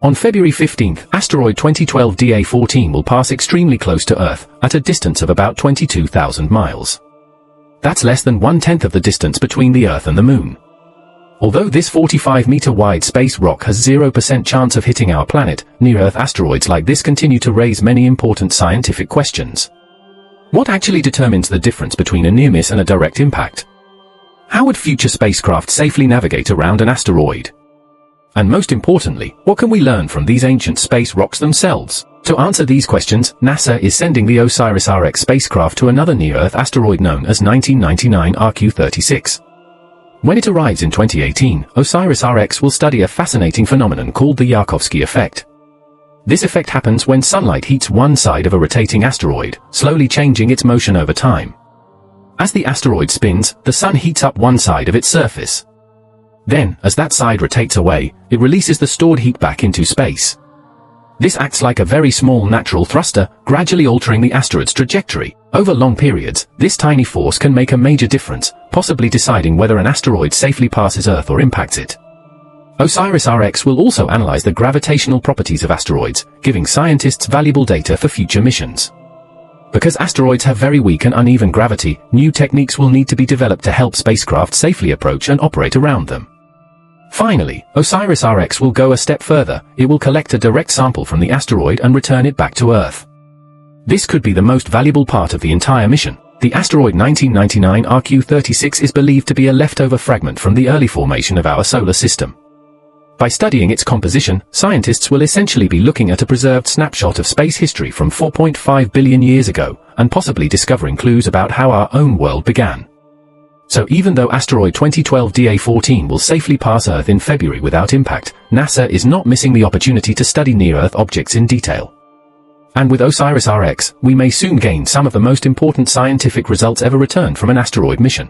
On February 15, asteroid 2012 DA14 will pass extremely close to Earth, at a distance of about 22,000 miles. That's less than 1/10 of the distance between the Earth and the Moon. Although this 45-meter-wide space rock has 0% chance of hitting our planet, near-Earth asteroids like this continue to raise many important scientific questions. What actually determines the difference between a near-miss and a direct impact? How would future spacecraft safely navigate around an asteroid? And most importantly, what can we learn from these ancient space rocks themselves? To answer these questions, NASA is sending the OSIRIS-REx spacecraft to another near-Earth asteroid known as 1999 RQ-36. When it arrives in 2018, OSIRIS-REx will study a fascinating phenomenon called the Yarkovsky effect. This effect happens when sunlight heats one side of a rotating asteroid, slowly changing its motion over time. As the asteroid spins, the sun heats up one side of its surface. Then, as that side rotates away, it releases the stored heat back into space. This acts like a very small natural thruster, gradually altering the asteroid's trajectory. Over long periods, this tiny force can make a major difference, possibly deciding whether an asteroid safely passes Earth or impacts it. OSIRIS-REx will also analyze the gravitational properties of asteroids, giving scientists valuable data for future missions. Because asteroids have very weak and uneven gravity, new techniques will need to be developed to help spacecraft safely approach and operate around them. Finally, OSIRIS-REx will go a step further. It will collect a direct sample from the asteroid and return it back to Earth. This could be the most valuable part of the entire mission. The asteroid 1999 RQ-36 is believed to be a leftover fragment from the early formation of our solar system. By studying its composition, scientists will essentially be looking at a preserved snapshot of space history from 4.5 billion years ago, and possibly discovering clues about how our own world began. So even though asteroid 2012 DA14 will safely pass Earth in February without impact, NASA is not missing the opportunity to study near-Earth objects in detail. And with OSIRIS-REx, we may soon gain some of the most important scientific results ever returned from an asteroid mission.